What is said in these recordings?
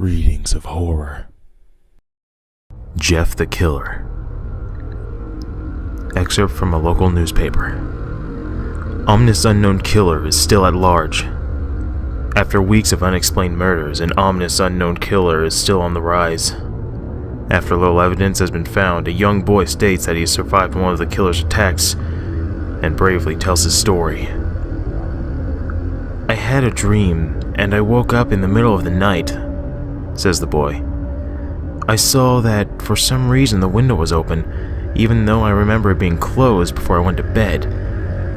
readings of horror. Jeff the Killer. Excerpt from a local newspaper. Ominous unknown killer is still at large. After weeks of unexplained murders, an ominous unknown killer is still on the rise. After little evidence has been found, a young boy states that he has survived one of the killer's attacks and bravely tells his story. "I had a dream, and I woke up in the middle of the night," says the boy. "I saw that for some reason the window was open, even though I remember it being closed before I went to bed.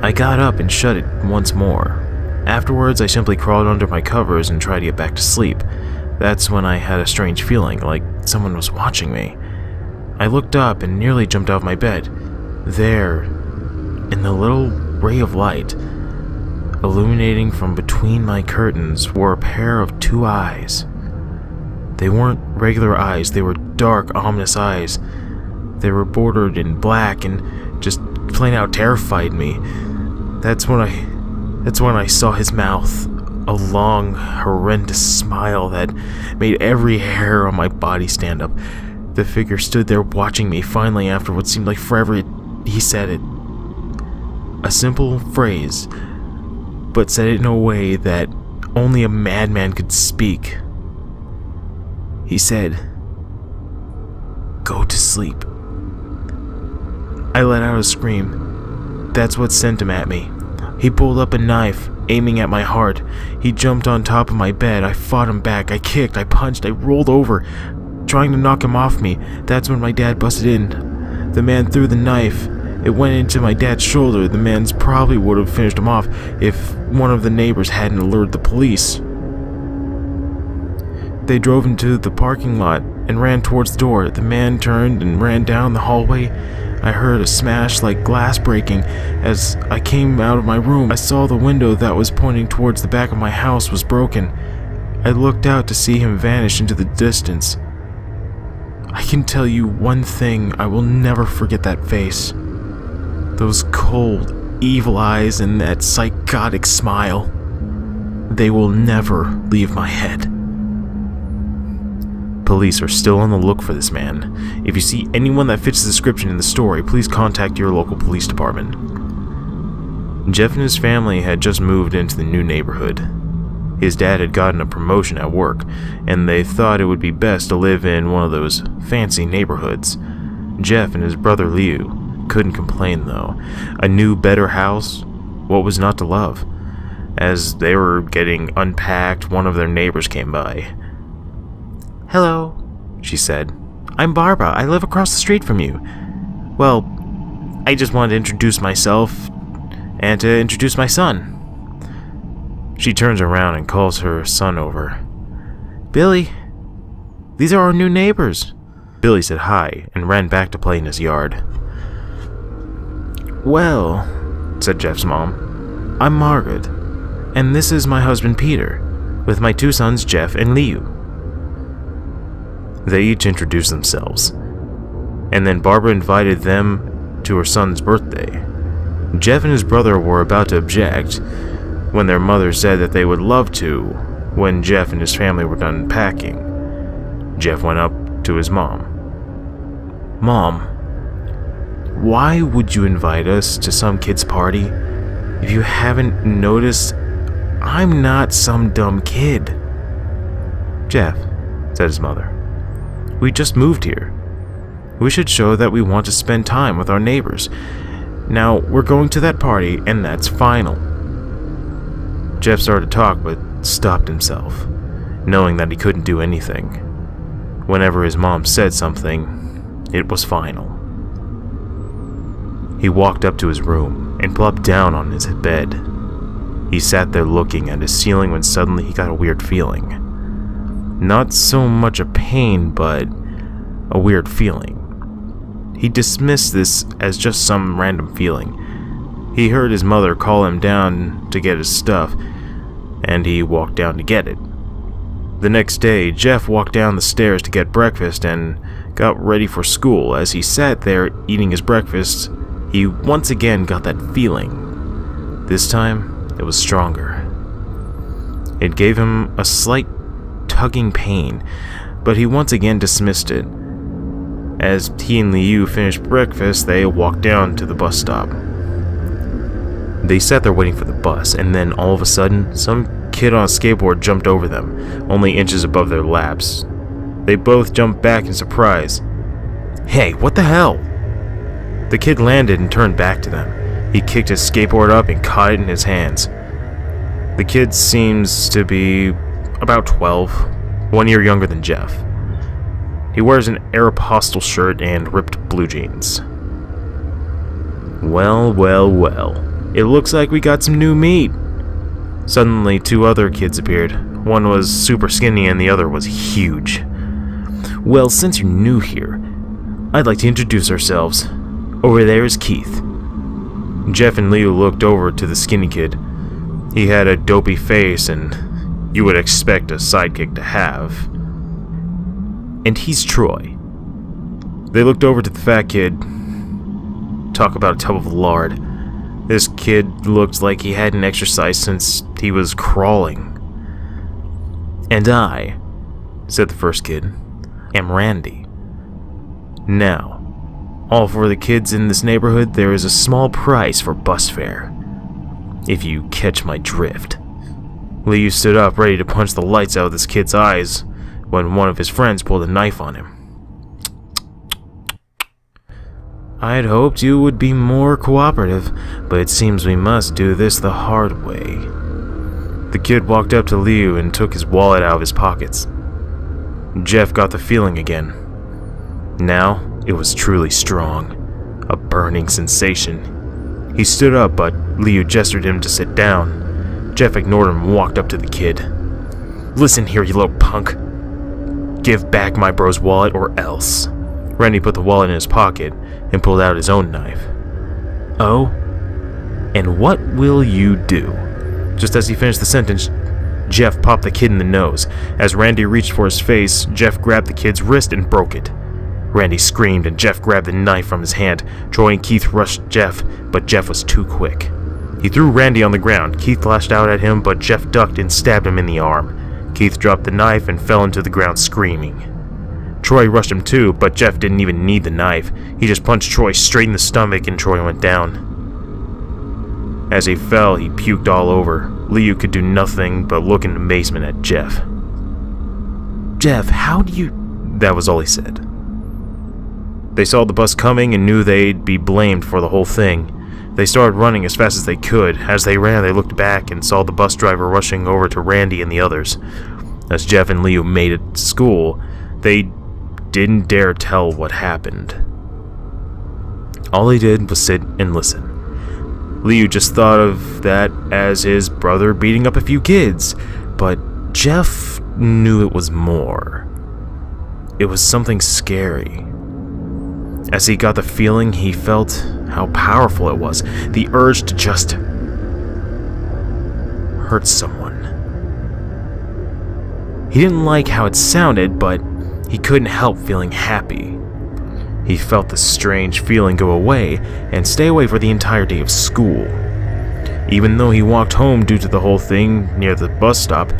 I got up and shut it once more. Afterwards, I simply crawled under my covers and tried to get back to sleep. That's when I had a strange feeling, like someone was watching me. I looked up and nearly jumped out of my bed. There, in the little ray of light, illuminating from between my curtains, were a pair of two eyes. They weren't regular eyes, they were dark, ominous eyes. They were bordered in black and just plain out terrified me. That's when I saw his mouth, a long, horrendous smile that made every hair on my body stand up. The figure stood there watching me. Finally, after what seemed like forever, he said it. A simple phrase, but said it in a way that only a madman could speak. He said, 'Go to sleep.' I let out a scream. That's what sent him at me. He pulled up a knife, aiming at my heart. He jumped on top of my bed. I fought him back. I kicked, I punched, I rolled over, trying to knock him off me. That's when my dad busted in. The man threw the knife. It went into my dad's shoulder. The man's probably would have finished him off if one of the neighbors hadn't alerted the police. They drove into the parking lot and ran towards the door. The man turned and ran down the hallway. I heard a smash like glass breaking. As I came out of my room, I saw the window that was pointing towards the back of my house was broken. I looked out to see him vanish into the distance. I can tell you one thing, I will never forget that face. Those cold, evil eyes and that psychotic smile. They will never leave my head. Police are still on the look for this man. If you see anyone that fits the description in the story, please contact your local police department. Jeff and his family had just moved into the new neighborhood. His dad had gotten a promotion at work, and they thought it would be best to live in one of those fancy neighborhoods. Jeff and his brother Liu couldn't complain though. A new, better house, what was not to love? As they were getting unpacked, one of their neighbors came by. "Hello," she said. "I'm Barbara. I live across the street from you. Well, I just wanted to introduce myself and to introduce my son." She turns around and calls her son over. "Billy, these are our new neighbors." Billy said hi and ran back to play in his yard. "Well," said Jeff's mom, "I'm Margaret, and this is my husband Peter, with my two sons Jeff and Liu." They each introduced themselves, and then Barbara invited them to her son's birthday. Jeff and his brother were about to object when their mother said that they would love to when Jeff and his family were done packing. Jeff went up to his mom. "Mom, why would you invite us to some kid's party? If you haven't noticed, I'm not some dumb kid." "Jeff," said his mother, "we just moved here. We should show that we want to spend time with our neighbors. Now, we're going to that party, and that's final." Jeff started to talk, but stopped himself, knowing that he couldn't do anything. Whenever his mom said something, it was final. He walked up to his room and plopped down on his bed. He sat there looking at his ceiling when suddenly he got a weird feeling. Not so much a pain, but a weird feeling. He dismissed this as just some random feeling. He heard his mother call him down to get his stuff, and he walked down to get it. The next day, Jeff walked down the stairs to get breakfast and got ready for school. As he sat there eating his breakfast, he once again got that feeling. This time, it was stronger. It gave him a slight tugging pain, but he once again dismissed it. As he and Liu finished breakfast, they walked down to the bus stop. They sat there waiting for the bus, and then all of a sudden, some kid on a skateboard jumped over them, only inches above their laps. They both jumped back in surprise. "Hey, what the hell?" The kid landed and turned back to them. He kicked his skateboard up and caught it in his hands. The kid seems to be about 12, 1 year younger than Jeff. He wears an Aeropostale shirt and ripped blue jeans. Well, well, well. It looks like we got some new meat. Suddenly, 2 other kids appeared. One was super skinny and the other was huge. "Well, since you're new here, I'd like to introduce ourselves. Over there is Keith." Jeff and Leo looked over to the skinny kid. He had a dopey face and you would expect a sidekick to have. "And he's Troy." They looked over to the fat kid. Talk about a tub of lard. This kid looked like he hadn't exercised since he was crawling. "And I," said the first kid, "am Randy. Now, all for the kids in this neighborhood, there is a small price for bus fare. If you catch my drift." Liu stood up, ready to punch the lights out of this kid's eyes, when one of his friends pulled a knife on him. "I'd hoped you would be more cooperative, but it seems we must do this the hard way." The kid walked up to Liu and took his wallet out of his pockets. Jeff got the feeling again. Now, it was truly strong, a burning sensation. He stood up, but Liu gestured him to sit down. Jeff ignored him and walked up to the kid. "Listen here, you little punk. Give back my bro's wallet or else." Randy put the wallet in his pocket and pulled out his own knife. "Oh? And what will you do?" Just as he finished the sentence, Jeff popped the kid in the nose. As Randy reached for his face, Jeff grabbed the kid's wrist and broke it. Randy screamed and Jeff grabbed the knife from his hand. Troy and Keith rushed Jeff, but Jeff was too quick. He threw Randy on the ground. Keith lashed out at him, but Jeff ducked and stabbed him in the arm. Keith dropped the knife and fell into the ground screaming. Troy rushed him too, but Jeff didn't even need the knife. He just punched Troy straight in the stomach and Troy went down. As he fell, he puked all over. Liu could do nothing but look in amazement at Jeff. "Jeff, how do you..." That was all he said. They saw the bus coming and knew they'd be blamed for the whole thing. They started running as fast as they could. As they ran, they looked back and saw the bus driver rushing over to Randy and the others. As Jeff and Liu made it to school, they didn't dare tell what happened. All they did was sit and listen. Liu just thought of that as his brother beating up a few kids, but Jeff knew it was more. It was something scary. As he got the feeling, he felt how powerful it was, the urge to just hurt someone. He didn't like how it sounded, but he couldn't help feeling happy. He felt the strange feeling go away and stay away for the entire day of school. Even though he walked home due to the whole thing near the bus stop,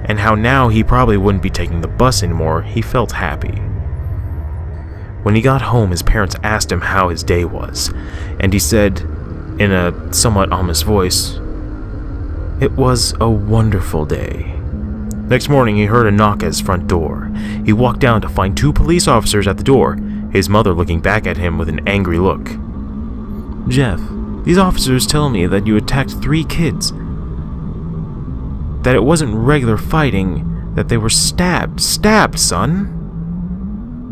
and how now he probably wouldn't be taking the bus anymore, he felt happy. When he got home, his parents asked him how his day was, and he said, in a somewhat ominous voice, "It was a wonderful day." Next morning, he heard a knock at his front door. He walked down to find 2 police officers at the door, his mother looking back at him with an angry look. "Jeff, these officers tell me that you attacked 3 kids. That it wasn't regular fighting, that they were stabbed. Stabbed, son!"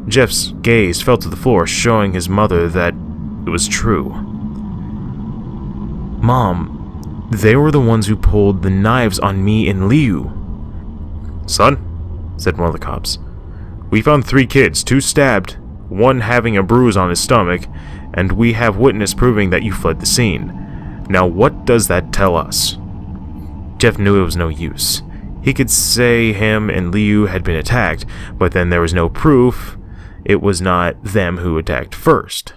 Jeff's gaze fell to the floor, showing his mother that it was true. "Mom, they were the ones who pulled the knives on me and Liu." "Son," said one of the cops, "we found 3 kids, 2 stabbed, 1 having a bruise on his stomach, and we have witness proving that you fled the scene. Now what does that tell us?" Jeff knew it was no use. He could say him and Liu had been attacked, but then there was no proof. It was not them who attacked first.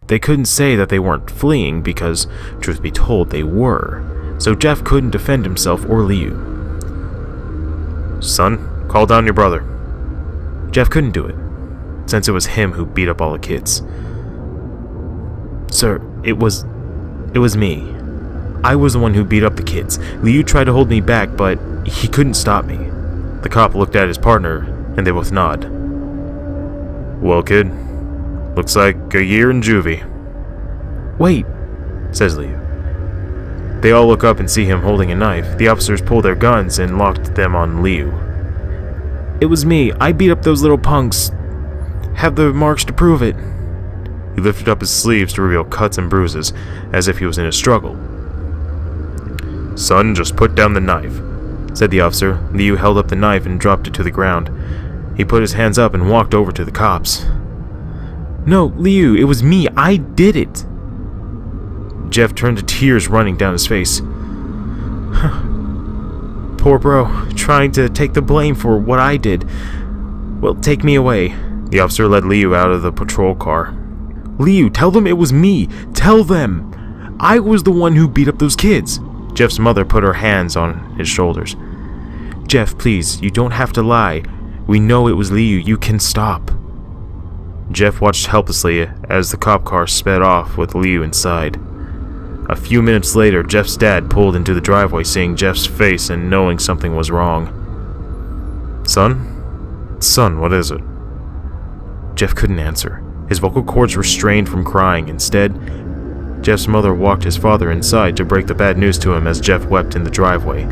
They couldn't say that they weren't fleeing because, truth be told, they were. So Jeff couldn't defend himself or Liu. "Son, Call down your brother." Jeff couldn't do it, since it was him who beat up all the kids. "Sir, it was me. I was the one who beat up the kids. Liu tried to hold me back, but he couldn't stop me." The cop looked at his partner, and they both nod. "Well, kid, looks like a year in juvie." "Wait," says Liu. They all look up and see him holding a knife. The officers pull their guns and locked them on Liu. "It was me. I beat up those little punks. Have the marks to prove it." He lifted up his sleeves to reveal cuts and bruises, as if he was in a struggle. "Son, just put down the knife," said the officer. Liu held up the knife and dropped it to the ground. He put his hands up and walked over to the cops. "No, Liu, it was me. I did it." Jeff turned to tears running down his face. "Poor bro, trying to take the blame for what I did. Well, take me away." The officer led Liu out of the patrol car. "Liu, tell them it was me. Tell them. I was the one who beat up those kids." Jeff's mother put her hands on his shoulders. "Jeff, please, you don't have to lie. We know it was Liu. You can stop." Jeff watched helplessly as the cop car sped off with Liu inside. A few minutes later, Jeff's dad pulled into the driveway, seeing Jeff's face and knowing something was wrong. Son, what is it?" Jeff couldn't answer. His vocal cords were strained from crying. Instead, Jeff's mother walked his father inside to break the bad news to him as Jeff wept in the driveway.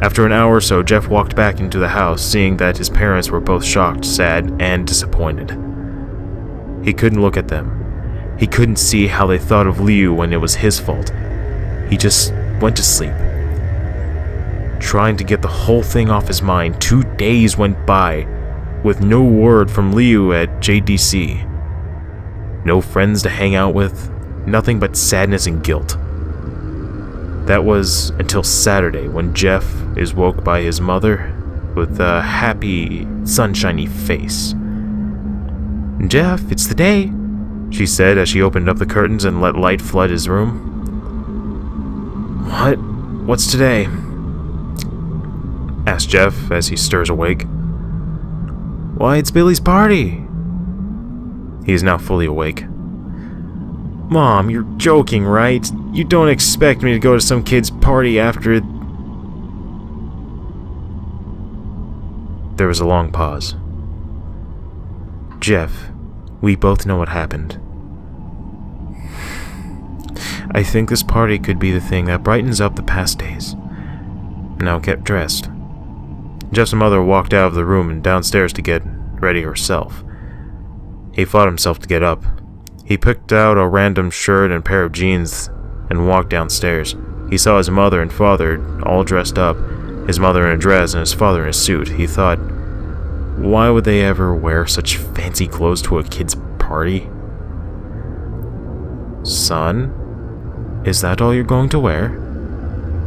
After an hour or so, Jeff walked back into the house, seeing that his parents were both shocked, sad, and disappointed. He couldn't look at them. He couldn't see how they thought of Liu when it was his fault. He just went to sleep. Trying to get the whole thing off his mind, 2 days went by with no word from Liu at JDC. No friends to hang out with, nothing but sadness and guilt. That was until Saturday, when Jeff is woke by his mother with a happy, sunshiny face. "Jeff, it's the day," she said as she opened up the curtains and let light flood his room. What's today?" asked Jeff as he stirs awake. "Why, it's Billy's party." He is now fully awake. "Mom, you're joking, right? You don't expect me to go to some kid's party after..." There was a long pause. "Jeff, we both know what happened. I think this party could be the thing that brightens up the past days. Now get dressed." Jeff's mother walked out of the room and downstairs to get ready herself. He fought himself to get up. He picked out a random shirt and pair of jeans and walked downstairs. He saw his mother and father all dressed up, his mother in a dress and his father in a suit. He thought, why would they ever wear such fancy clothes to a kid's party? "Son, is that all you're going to wear?"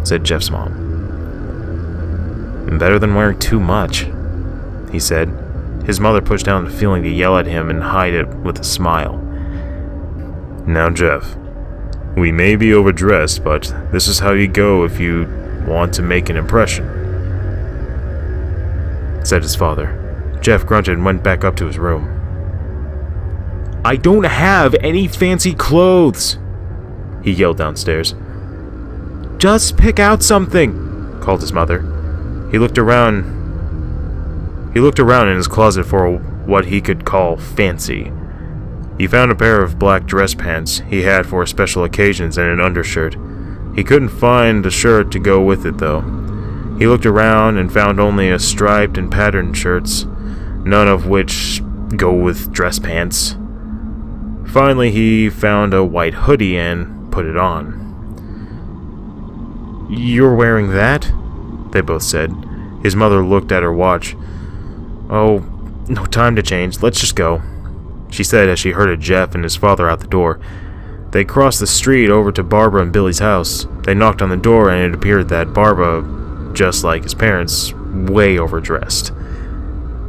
said Jeff's mom. "Better than wearing too much," he said. His mother pushed down the feeling to yell at him and hide it with a smile. "Now, Jeff, we may be overdressed, but this is how you go if you want to make an impression," said his father. Jeff grunted and went back up to his room. "I don't have any fancy clothes," he yelled downstairs. "Just pick out something," called his mother. He looked around in his closet for what he could call fancy. He found a pair of black dress pants he had for special occasions and an undershirt. He couldn't find a shirt to go with it, though. He looked around and found only a striped and patterned shirts, none of which go with dress pants. Finally, he found a white hoodie and put it on. "You're wearing that?" they both said. His mother looked at her watch. "Oh, no time to change. Let's just go," she said as she herded Jeff and his father out the door. They crossed the street over to Barbara and Billy's house. They knocked on the door, and it appeared that Barbara, just like his parents, way overdressed.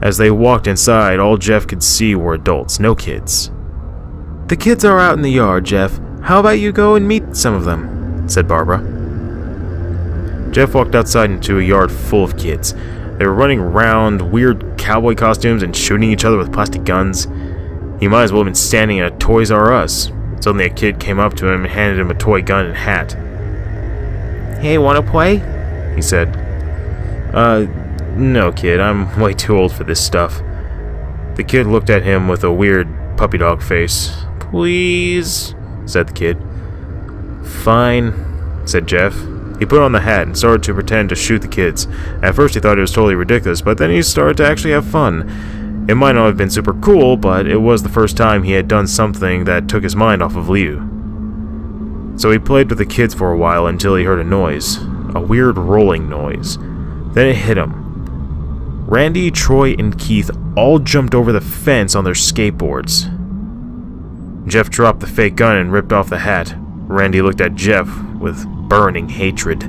As they walked inside, all Jeff could see were adults, no kids. "The kids are out in the yard, Jeff. How about you go and meet some of them?" said Barbara. Jeff walked outside into a yard full of kids. They were running around, weird cowboy costumes, and shooting each other with plastic guns. He might as well have been standing at a Toys R Us. Suddenly a kid came up to him and handed him a toy gun and hat. "Hey, wanna play?" he said. No, kid, I'm way too old for this stuff." The kid looked at him with a weird puppy dog face. "Please," said the kid. "Fine," said Jeff. He put on the hat and started to pretend to shoot the kids. At first he thought it was totally ridiculous, but then he started to actually have fun. It might not have been super cool, but it was the first time he had done something that took his mind off of Liu. So he played with the kids for a while until he heard a noise. A weird rolling noise. Then it hit him. Randy, Troy, and Keith all jumped over the fence on their skateboards. Jeff dropped the fake gun and ripped off the hat. Randy looked at Jeff with burning hatred.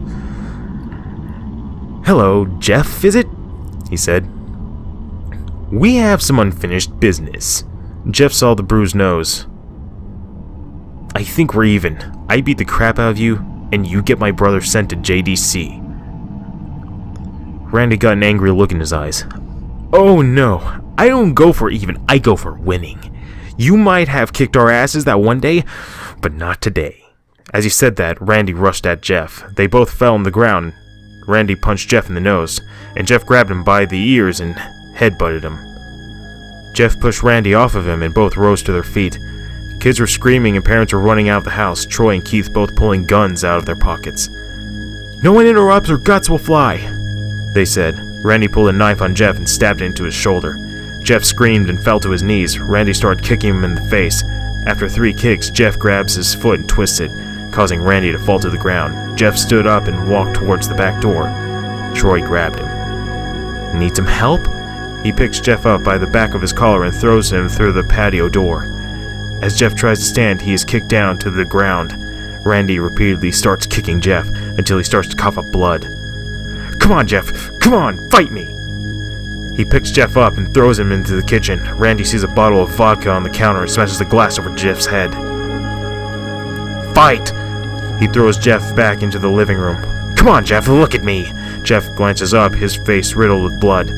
"Hello, Jeff, is it?" he said. "We have some unfinished business." Jeff saw the bruised nose. "I think we're even. I beat the crap out of you, and you get my brother sent to JDC. Randy got an angry look in his eyes. "Oh no, I don't go for even, I go for winning. You might have kicked our asses that one day, but not today." As he said that, Randy rushed at Jeff. They both fell on the ground. Randy punched Jeff in the nose, and Jeff grabbed him by the ears and headbutted him. Jeff pushed Randy off of him and both rose to their feet. Kids were screaming and parents were running out of the house, Troy and Keith both pulling guns out of their pockets. "No one interrupts or guts will fly," they said. Randy pulled a knife on Jeff and stabbed it into his shoulder. Jeff screamed and fell to his knees. Randy started kicking him in the face. After 3 kicks, Jeff grabs his foot and twists it, causing Randy to fall to the ground. Jeff stood up and walked towards the back door. Troy grabbed him. "Need some help?" He picks Jeff up by the back of his collar and throws him through the patio door. As Jeff tries to stand, he is kicked down to the ground. Randy repeatedly starts kicking Jeff until he starts to cough up blood. "Come on, Jeff! Come on! Fight me!" He picks Jeff up and throws him into the kitchen. Randy sees a bottle of vodka on the counter and smashes the glass over Jeff's head. "Fight!" He throws Jeff back into the living room. "Come on, Jeff, look at me!" Jeff glances up, his face riddled with blood.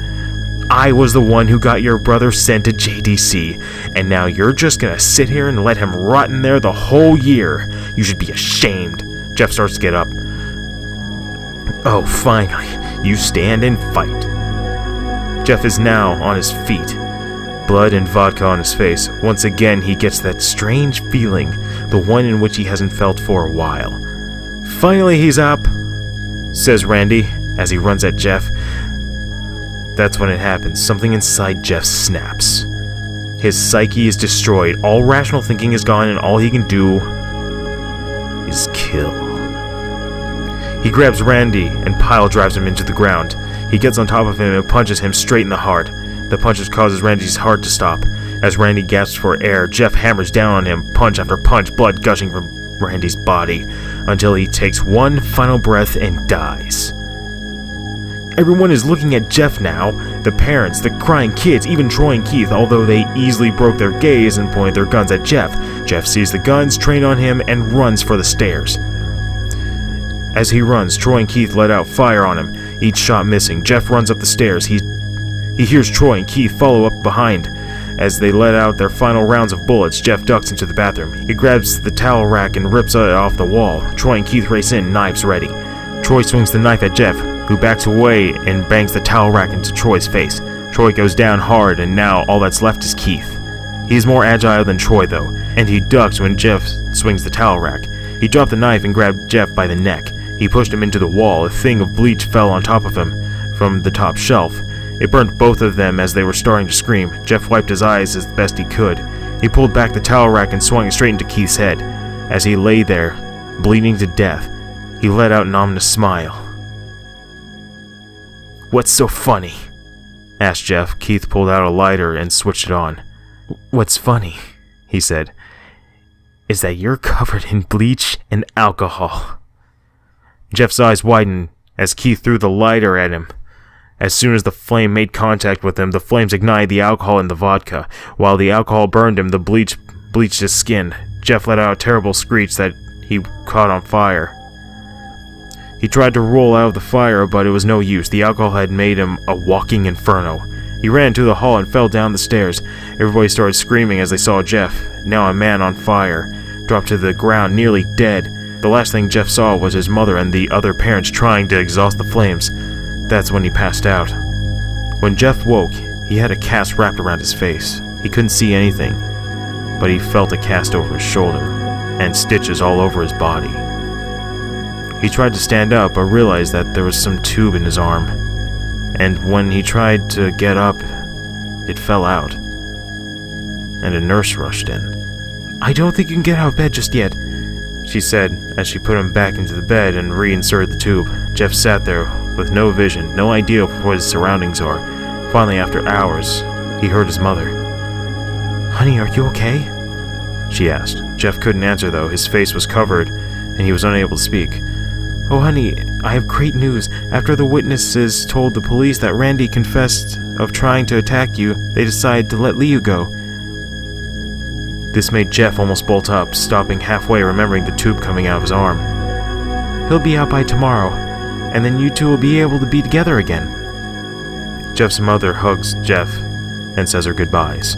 "I was the one who got your brother sent to JDC, and now you're just gonna sit here and let him rot in there the whole year. You should be ashamed." Jeff starts to get up. "Oh, finally, you stand and fight." Jeff is now on his feet, blood and vodka on his face. Once again, he gets that strange feeling, the one in which he hasn't felt for a while. "Finally, he's up," says Randy as he runs at Jeff. That's when it happens. Something inside Jeff snaps. His psyche is destroyed, all rational thinking is gone, and all he can do is kill. He grabs Randy and pile drives him into the ground. He gets on top of him and punches him straight in the heart. The punches causes Randy's heart to stop. As Randy gasps for air, Jeff hammers down on him, punch after punch, blood gushing from Randy's body, until he takes one final breath and dies. Everyone is looking at Jeff now. The parents, the crying kids, even Troy and Keith, although they easily broke their gaze and pointed their guns at Jeff. Jeff sees the guns trained on him and runs for the stairs. As he runs, Troy and Keith let out fire on him, each shot missing. Jeff runs up the stairs. He hears Troy and Keith follow up behind. As they let out their final rounds of bullets, Jeff ducks into the bathroom. He grabs the towel rack and rips it off the wall. Troy and Keith race in, knives ready. Troy swings the knife at Jeff, who backs away and bangs the towel rack into Troy's face. Troy goes down hard, and now all that's left is Keith. He's more agile than Troy, though, and he ducks when Jeff swings the towel rack. He dropped the knife and grabbed Jeff by the neck. He pushed him into the wall. A thing of bleach fell on top of him from the top shelf. It burned both of them as they were starting to scream. Jeff wiped his eyes as best he could. He pulled back the towel rack and swung it straight into Keith's head. As he lay there, bleeding to death, he let out an ominous smile. "What's so funny?" asked Jeff. Keith pulled out a lighter and switched it on. "What's funny," he said, "is that you're covered in bleach and alcohol." Jeff's eyes widened as Keith threw the lighter at him. As soon as the flame made contact with him, the flames ignited the alcohol in the vodka. While the alcohol burned him, the bleach bleached his skin. Jeff let out a terrible screech that he caught on fire. He tried to roll out of the fire, but it was no use. The alcohol had made him a walking inferno. He ran into the hall and fell down the stairs. Everybody started screaming as they saw Jeff, now a man on fire, drop to the ground nearly dead. The last thing Jeff saw was his mother and the other parents trying to exhaust the flames. That's when he passed out. When Jeff woke, he had a cast wrapped around his face. He couldn't see anything, but he felt a cast over his shoulder and stitches all over his body. He tried to stand up, but realized that there was some tube in his arm, and when he tried to get up, it fell out, and a nurse rushed in. "I don't think you can get out of bed just yet," she said as she put him back into the bed and reinserted the tube. Jeff sat there with no vision, no idea of what his surroundings are. Finally, after hours, he heard his mother. "Honey, are you okay?" she asked. Jeff couldn't answer though. His face was covered, and he was unable to speak. "Oh, honey, I have great news. After the witnesses told the police that Randy confessed of trying to attack you, they decided to let Liu go." This made Jeff almost bolt up, stopping halfway, remembering the tube coming out of his arm. "He'll be out by tomorrow, and then you two will be able to be together again." Jeff's mother hugs Jeff and says her goodbyes.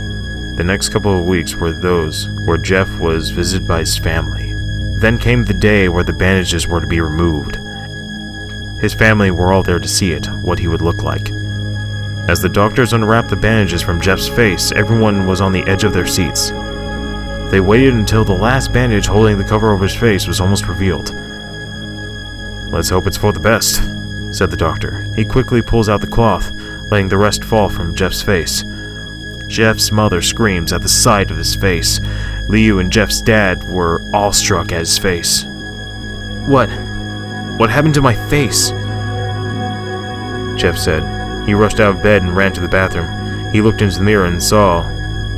The next couple of weeks were those where Jeff was visited by his family. Then came the day where the bandages were to be removed. His family were all there to see it, what he would look like. As the doctors unwrapped the bandages from Jeff's face, everyone was on the edge of their seats. They waited until the last bandage holding the cover over his face was almost revealed. "Let's hope it's for the best," said the doctor. He quickly pulls out the cloth, letting the rest fall from Jeff's face. Jeff's mother screams at the sight of his face. Liu and Jeff's dad were awestruck at his face. What happened to my face?" Jeff said. He rushed out of bed and ran to the bathroom. He looked into the mirror and saw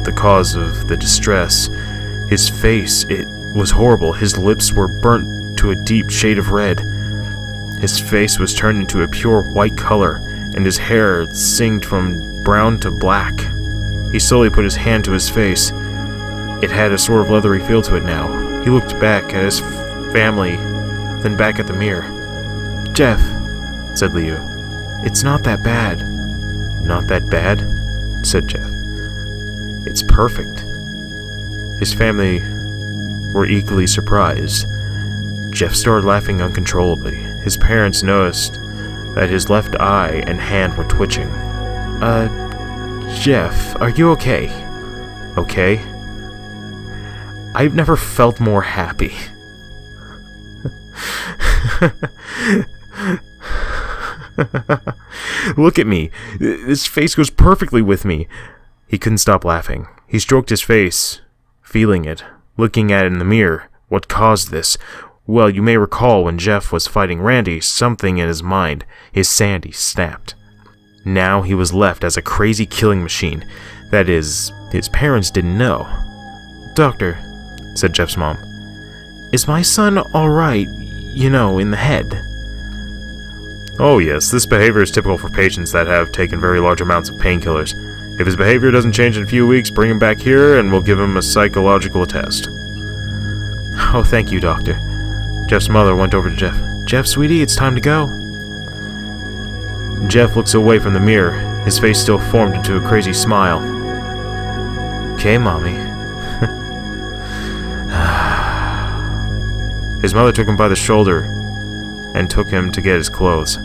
the cause of the distress. His face, it was horrible. His lips were burnt to a deep shade of red. His face was turned into a pure white color, and his hair singed from brown to black. He slowly put his hand to his face. It had a sort of leathery feel to it now. He looked back at his family, then back at the mirror. "Jeff," said Liu, "it's not that bad." "Not that bad?" said Jeff. "It's perfect." His family were equally surprised. Jeff started laughing uncontrollably. His parents noticed that his left eye and hand were twitching. Jeff, are you okay?" "Okay?" "I've never felt more happy." "Look at me. This face goes perfectly with me." He couldn't stop laughing. He stroked his face, feeling it, looking at it in the mirror. What caused this? Well, you may recall when Jeff was fighting Randy, something in his mind, his sanity, snapped. Now he was left as a crazy killing machine. That is, his parents didn't know. "Doctor," said Jeff's mom, "is my son alright, in the head?" "Oh yes, this behavior is typical for patients that have taken very large amounts of painkillers. If his behavior doesn't change in a few weeks, bring him back here and we'll give him a psychological test." "Oh, thank you, doctor." Jeff's mother went over to Jeff. "Jeff, sweetie, it's time to go." Jeff looks away from the mirror, his face still formed into a crazy smile. "Okay, mommy." His mother took him by the shoulder and took him to get his clothes.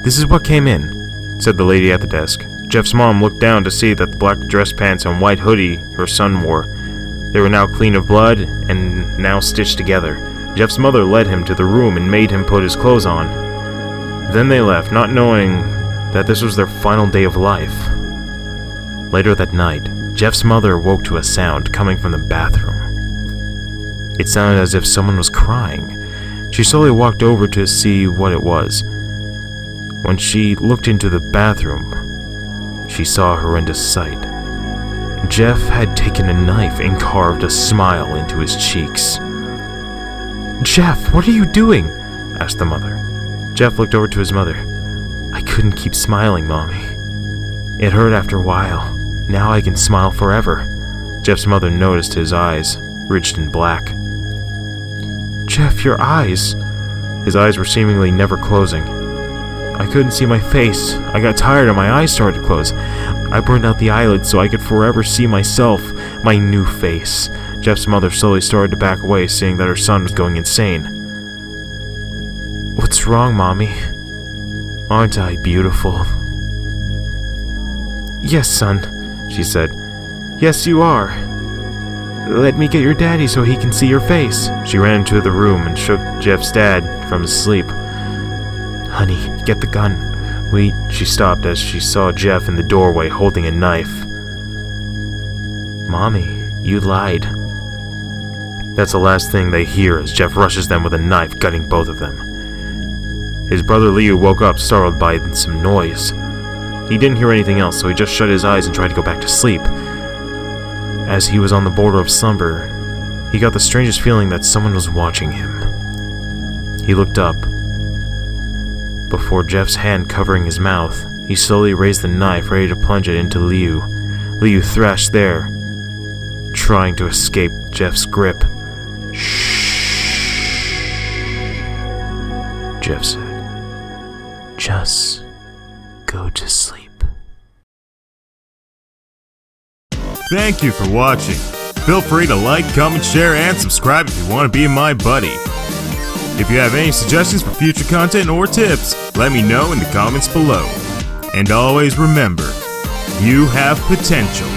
"This is what came in," said the lady at the desk. Jeff's mom looked down to see that the black dress pants and white hoodie her son wore. They were now clean of blood and now stitched together. Jeff's mother led him to the room and made him put his clothes on. Then they left, not knowing that this was their final day of life. Later that night, Jeff's mother woke to a sound coming from the bathroom. It sounded as if someone was crying. She slowly walked over to see what it was. When she looked into the bathroom, she saw a horrendous sight. Jeff had taken a knife and carved a smile into his cheeks. "Jeff, what are you doing?" asked the mother. Jeff looked over to his mother. "I couldn't keep smiling, Mommy. It hurt after a while. Now I can smile forever." Jeff's mother noticed his eyes, ridged in black. "Jeff, your eyes. His eyes were seemingly never closing. I couldn't see my face. I got tired and my eyes started to close. I burned out the eyelids so I could forever see myself, my new face. Jeff's mother slowly started to back away, seeing that her son was going insane. What's wrong, Mommy? Aren't I beautiful? Yes, son, she said. Yes, you are. Let me get your daddy so he can see your face. She ran into the room and shook Jeff's dad from his sleep. Honey, get the gun. Wait, she stopped as she saw Jeff in the doorway holding a knife. Mommy, you lied. That's the last thing they hear as Jeff rushes them with a knife, gutting both of them. His brother Liu woke up startled by some noise. He didn't hear anything else, so he just shut his eyes and tried to go back to sleep. As he was on the border of slumber, he got the strangest feeling that someone was watching him. He looked up. Before Jeff's hand covering his mouth, he slowly raised the knife, ready to plunge it into Liu. Liu thrashed there, trying to escape Jeff's grip. Shh, Jeff said. Just go to sleep. Thank you for watching. Feel free to like, comment, share, and subscribe if you want to be my buddy. If you have any suggestions for future content or tips, let me know in the comments below. And always remember, you have potential.